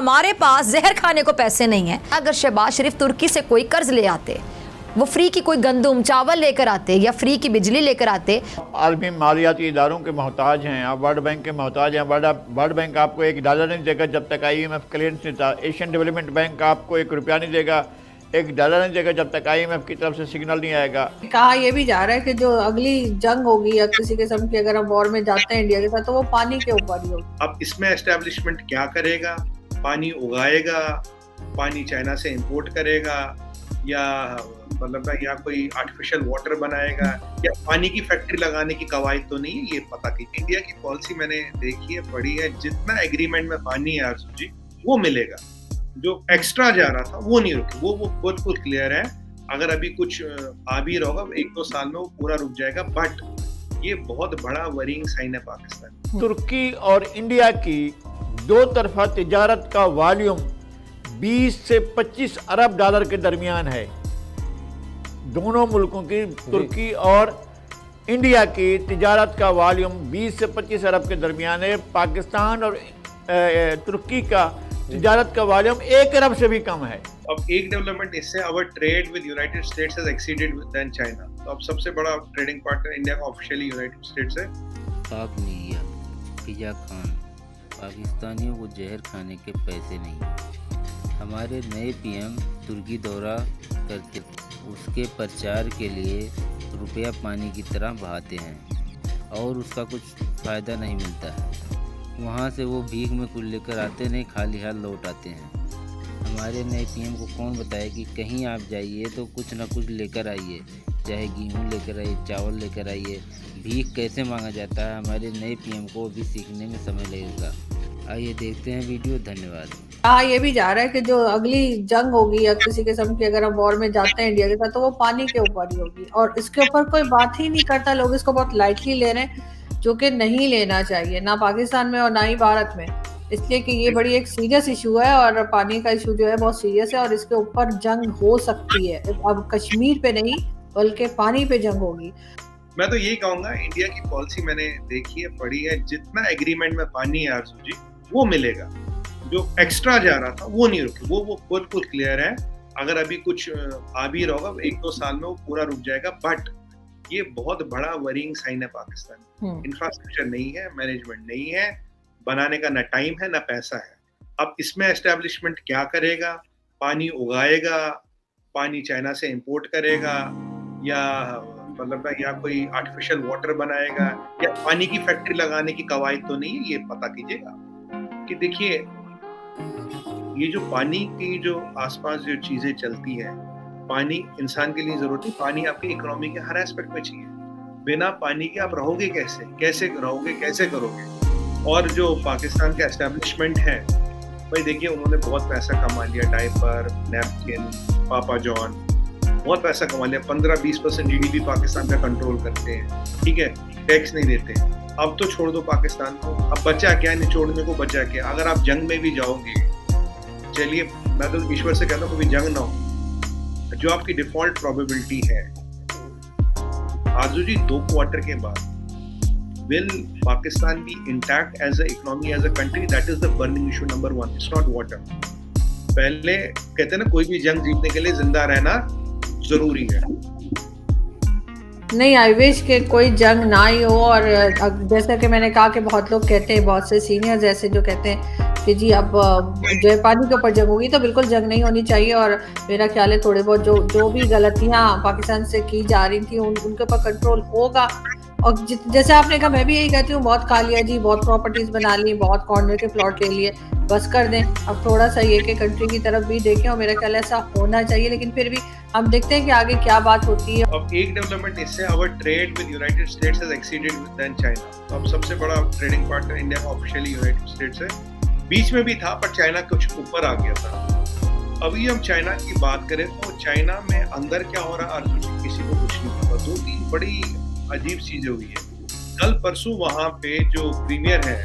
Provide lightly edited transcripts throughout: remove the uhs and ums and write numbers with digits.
हमारे पास जहर खाने को पैसे नहीं है। अगर शहबाज शरीफ तुर्की से कोई कर्ज ले आते, वो फ्री की कोई गंदुम चावल लेकर आते या फ्री की बिजली लेकर आते। आलमी मालियाती इदारों के मोहताज हैं, आप वर्ल्ड बैंक के मोहताज हैं। वर्ल्ड बैंक आपको $1 नहीं देगा जब तक IMF क्लियरेंस नहीं था। एशियन डेवलपमेंट बैंक आपको $1 नहीं देगा, $1 नहीं देगा जब तक IMF की तरफ से सिग्नल नहीं आएगा। कहा यह भी जा रहा है कि जो अगली जंग होगी या किसी किस्म की अगर हम वॉर में जाते हैं इंडिया के साथ, तो वो पानी के ऊपर ही होगी। अब इसमें एस्टेब्लिशमेंट क्या करेगा? पानी उगाएगा, पानी चाइना से इंपोर्ट करेगा, या मतलब या कोई आर्टिफिशियल वाटर बनाएगा, या पानी की फैक्ट्री लगाने की कवायद तो नहीं है, ये पता कीजिए। इंडिया की पॉलिसी मैंने देखी है, पढ़ी है, जितना एग्रीमेंट में पानी है आरजू जी वो मिलेगा। जो एक्स्ट्रा जा रहा था वो नहीं रुके, वो बिल्कुल क्लियर है। अगर अभी कुछ आ भी रहा होगा 1-2 साल में वो पूरा रुक जाएगा, बट ये बहुत बड़ा वरीइंग साइन है पाकिस्तान। तुर्की और इंडिया की दो तरफा तिजारत का वॉल्यूम 20 से 25 अरब डॉलर के दरमियान है। दोनों मुल्कों की, तुर्की और इंडिया की तिजारत का वॉल्यूम 20 से 25 अरब के दरमियान है। पाकिस्तान और तुर्की का तिजारत का वॉल्यूम 1 अरब से भी कम है। अब एक डेवलपमेंट इससे our trade with United States has exceeded than China. तो अब सबसे बड़ा ट्रेडिंग पार्टनर इंडिया का ऑफिशियली यूनाइटेड स्टेट्स है। पाक मीडिया फिजा खान, पाकिस्तानियों को जहर खाने के पैसे नहीं। हमारे नए PM तुर्की दौरा करके उसके प्रचार के लिए रुपया पानी की तरह बहाते हैं और उसका कुछ फ़ायदा नहीं मिलता है। वहाँ से वो भीख में कुछ लेकर आते नहीं, खाली हाथ लौट आते हैं। हमारे नए PM को कौन बताए कि कहीं आप जाइए तो कुछ ना कुछ लेकर आइए, चाहे गेहूँ लेकर आइए, चावल लेकर आइए। भीख कैसे मांगा जाता है, हमारे नए PM को भी सीखने में समय लगेगा। आइए देखते हैं वीडियो। धन्यवाद। कहा यह भी जा रहा है कि जो अगली जंग होगी या किसी किस्म की अगर हम वॉर में जाते हैं इंडिया के साथ, तो वो पानी के ऊपर ही होगी। और इसके ऊपर कोई बात ही नहीं करता, लोग इसको बहुत लाइटली ले रहे हैं, जो कि नहीं लेना चाहिए, ना पाकिस्तान में और ना ही भारत में। इसलिए कि ये बड़ी एक सीरियस इशू है और पानी का इशू जो है बहुत सीरियस है और इसके ऊपर जंग हो सकती है। अब कश्मीर पे नहीं बल्कि पानी पे जंग होगी। मैं तो यही कहूंगा, इंडिया की पॉलिसी मैंने देखी है, पढ़ी है, जितना एग्रीमेंट में पानी है आरजू जी वो मिलेगा। जो एक्स्ट्रा जा रहा था वो नहीं रुके, वो बिल्कुल क्लियर है। अगर अभी कुछ आ भी रहा होगा 1-2 साल में वो पूरा रुक जाएगा, बट ये बहुत बड़ा वरीइंग साइन है पाकिस्तान। इंफ्रास्ट्रक्चर नहीं है, मैनेजमेंट नहीं है, बनाने का ना टाइम है ना पैसा है। अब इसमें एस्टेब्लिशमेंट क्या करेगा? पानी उगाएगा, पानी चाइना से इंपोर्ट करेगा, या मतलब या कोई आर्टिफिशियल वाटर बनाएगा, या पानी की फैक्ट्री लगाने की कवायद तो नहीं है, ये पता कीजिएगा। कि देखिए, ये जो पानी की जो आसपास जो चीजें चलती है, पानी इंसान के लिए जरूरत है, पानी आपकी इकोनॉमी के हर एस्पेक्ट में चाहिए। बिना पानी के आप रहोगे कैसे रहोगे, कैसे करोगे? और जो पाकिस्तान का एस्टेब्लिशमेंट है भाई, देखिए उन्होंने बहुत पैसा कमा लिया, डायपर, नैपकिन, पापा जॉन, बहुत पैसा कमा लिया। 15-20% GDP पाकिस्तान का कंट्रोल करते हैं, ठीक है, टैक्स नहीं देते। अब तो छोड़ दो पाकिस्तान को, अब बचा क्या? निचोड़ने को बचा क्या? अगर आप जंग में भी जाओगे, चलिए मैं तो ईश्वर से कहता हूँ कभी जंग ना हो, जो आपकी डिफॉल्ट प्रोबेबिलिटी है आरजू जी 2 क्वार्टर के बाद, will Pakistan be intact as a economy, as a country? That is the burning issue number 1. It's not water. पहले कहते हैं ना, कोई भी जंग जीतने के लिए जिंदा रहना जरूरी है। नहीं, आई विश कि कोई जंग ना ही हो। और जैसा कि मैंने कहा कि बहुत लोग कहते हैं, बहुत से सीनियर्स ऐसे जो कहते हैं कि जी अब जो है पानी के ऊपर जंग होगी, तो बिल्कुल जंग नहीं होनी चाहिए। और मेरा ख्याल है थोड़े बहुत जो भी गलतियां पाकिस्तान से की जा रही थी उनके ऊपर कंट्रोल होगा। और जैसे आपने कहा, मैं भी यही कहती हूँ, बहुत खा लिया जी, बहुत प्रॉपर्टीज बना ली, बहुत कॉर्नर के प्लॉट ले लिए, बस कर दें। अब थोड़ा सा ये कि कंट्री की तरफ भी देखें, और मेरा ख्याल ऐसा होना चाहिए। लेकिन फिर भी हम देखते हैं कि आगे क्या बात होती है। अब एक डेवलपमेंट इससे our trade with United States has exceeded than China. तो अब सबसे बड़ा ट्रेडिंग पार्टनर इंडिया का ऑफिशियली यूनाइटेड स्टेट्स है। बीच में भी था, पर चाइना कुछ ऊपर आ गया था। अभी हम चाइना की बात करें तो चाइना में अंदर क्या हो रहा है किसी को कुछ नहीं पता। 2-3 बड़ी अजीब चीजें हुई है। कल परसों वहां पे जो प्रीमियर है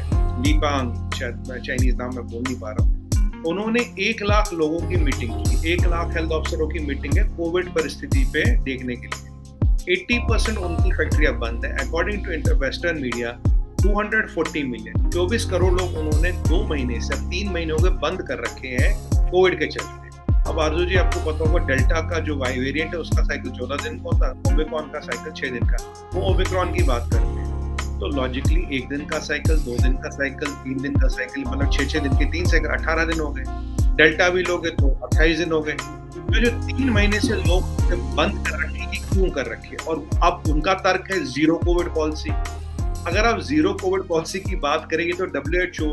लीपांग, शायद मैं चाइनीज नाम में बोल नहीं पा रहा हूँ, उन्होंने 1 लाख लोगों की मीटिंग की, 1 लाख हेल्थ अफसरों की मीटिंग है कोविड परिस्थिति पे देखने के लिए। 80% उनकी फैक्ट्रियां बंद है। According to western media, 240 million 24 crore लोग उन्होंने 2 महीने से 3 महीने हो गए बंद कर रखे हैं कोविड के चलते। अब आरजू जी आपको पता होगा डेल्टा का जो वेरिएंट है उसका साइकिल 14 दिन का होता है, ओमिक्रॉन का साइकिल 6 दिन का। वो ओमिक्रॉन की बात करते हैं तो लॉजिकली 1 दिन का साइकिल, 2 दिन का साइकिल, 3 दिन का साइकिल, मतलब 6 दिन के 3 साइकिल 18 दिन हो गए। डेल्टा भी लोगे तो 28 दिन हो गए। तो जो 3 महीने से लोग बंद कर रखे हैं, क्यों कर रखे हैं? और अब उनका तर्क है जीरो कोविड पॉलिसी। अगर आप जीरो कोविड पॉलिसी की बात करेंगे तो WHO,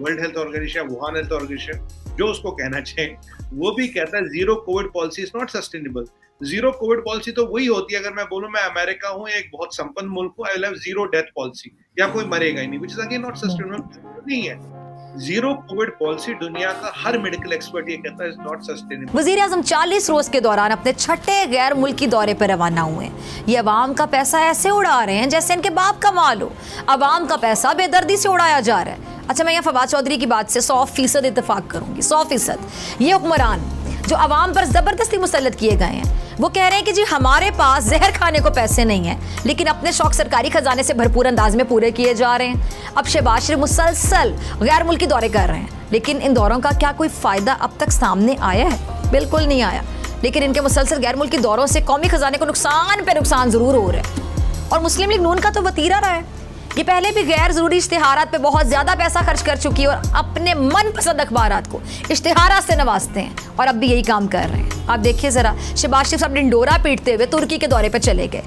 world health organization, Wuhan health organization, जो उसको कहना चाहिए, वो भी कहता है zero Covid policy is not sustainable. Zero Covid policy तो वही होती है, अगर मैं बोलूं मैं अमेरिका हूं, एक बहुत संपन्न मुल्क हूं, I will have zero death policy, या कोई मरेगा ही नहीं, which is again not sustainable. नहीं है। जीरो कोविड पॉलिसी दुनिया का हर मेडिकल एक्सपर्ट ये कहता है इज नॉट सस्टेनेबल। वजीर आजम 40 रोज के दौरान अपने छठे गैर मुल्की दौरे पर रवाना हुए। ये अवाम का पैसा ऐसे उड़ा रहे हैं जैसे इनके बाप का माल हो। अवाम का पैसा बेदर्दी से उड़ाया जा रहा है। अच्छा, मैं यहाँ फवाद चौधरी की बात से 100% इत्तेफाक करूंगी, 100%। ये हुक्मरान जो अवाम पर जबरदस्ती मुसल्लत किए गए हैं, वो कह रहे हैं कि जी हमारे पास जहर खाने को पैसे नहीं हैं, लेकिन अपने शौक सरकारी खजाने से भरपूर अंदाज में पूरे किए जा रहे हैं। अब शहबाज शरीफ मुसलसल गैर मुल्की दौरे कर रहे हैं, लेकिन इन दौरों का क्या कोई फ़ायदा अब तक सामने आया है? बिल्कुल नहीं आया। लेकिन इनके मुसलसल गैर मुल्की दौरों से कौमी खजाने को नुकसान पे नुकसान ज़रूर हो रहा है। और मुस्लिम लीग नून का तो वतीरा रहा है। ये पहले भी गैर ज़रूरी इश्तिहारात पे बहुत ज़्यादा पैसा खर्च कर चुकी है और अपने मनपसंद अखबारात को इश्तिहारात से नवाजते हैं, और अब भी यही काम कर रहे हैं। आप देखिए ज़रा, शहबाज शरीफ साहब डिंडोरा पीटते हुए तुर्की के दौरे पर चले गए।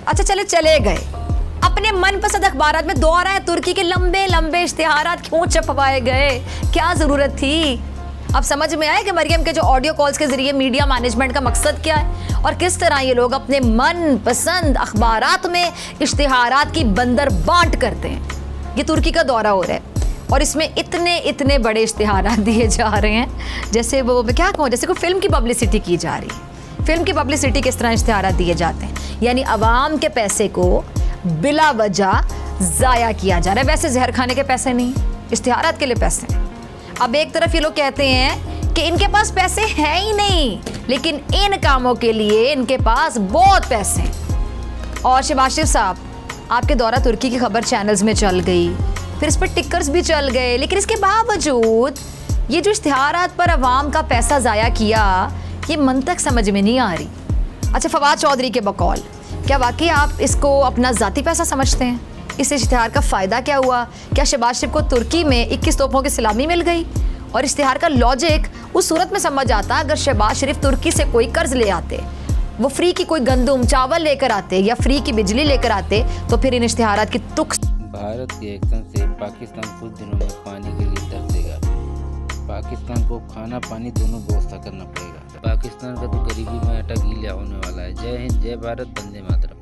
अच्छा, चले गए, अपने मनपसंद अखबारात में दौरा है तुर्की के लंबे लंबे इश्तिहारात क्यों छपवाए गए? क्या ज़रूरत थी? अब समझ में आया कि मरियम के जो ऑडियो कॉल्स के जरिए मीडिया मैनेजमेंट का मकसद क्या है और किस तरह ये लोग अपने मन पसंद अखबारात में इश्तिहारात की बंदर बांट करते हैं। ये तुर्की का दौरा हो रहा है और इसमें इतने बड़े इश्तिहारात दिए जा रहे हैं जैसे वो, मैं क्या कहूँ, जैसे कोई फिल्म की पब्लिसिटी की जा रही है। फिल्म की पब्लिसिटी किस तरह इश्तिहारात दिए जाते हैं, यानी अवाम के पैसे को बिला वजह ज़ाया किया जा रहा है। वैसे जहर खाने के पैसे नहीं, इश्तिहारात के लिए पैसे हैं। अब एक तरफ ये लोग कहते हैं कि इनके पास पैसे हैं ही नहीं, लेकिन इन कामों के लिए इनके पास बहुत पैसे हैं। और शहबाज शरीफ साहब, आपके दौरा तुर्की की खबर चैनल्स में चल गई, फिर इस पर टिकर्स भी चल गए, लेकिन इसके बावजूद ये जो इश्तिहारात पर अवाम का पैसा ज़ाया किया, ये मंतक समझ में नहीं आ रही। अच्छा, फवाद चौधरी के बकौल, क्या वाकई आप इसको अपना ज़ाती पैसा समझते हैं? इस इश्तिहार का फ़ायदा क्या हुआ? क्या शहबाज शरीफ को तुर्की में 21 तोपों की सलामी मिल गई? और इश्तिहार का लॉजिक उस सूरत में समझ आता अगर शहबाज शरीफ तुर्की से कोई कर्ज ले आते, वो फ्री की कोई गंदुम चावल लेकर आते या फ्री की बिजली लेकर आते, तो फिर इन इश्तिहारात की तुक। भारत के एक्शन से पाकिस्तान कुछ दिनों में पानी के लिए तरसेगा। पाकिस्तान को खाना पानी दोनों व्यवस्था करना पड़ेगा। पाकिस्तान का तो गरीबी में आटा गीला होने वाला है। जय हिंद, जय भारत, वंदे मातरम।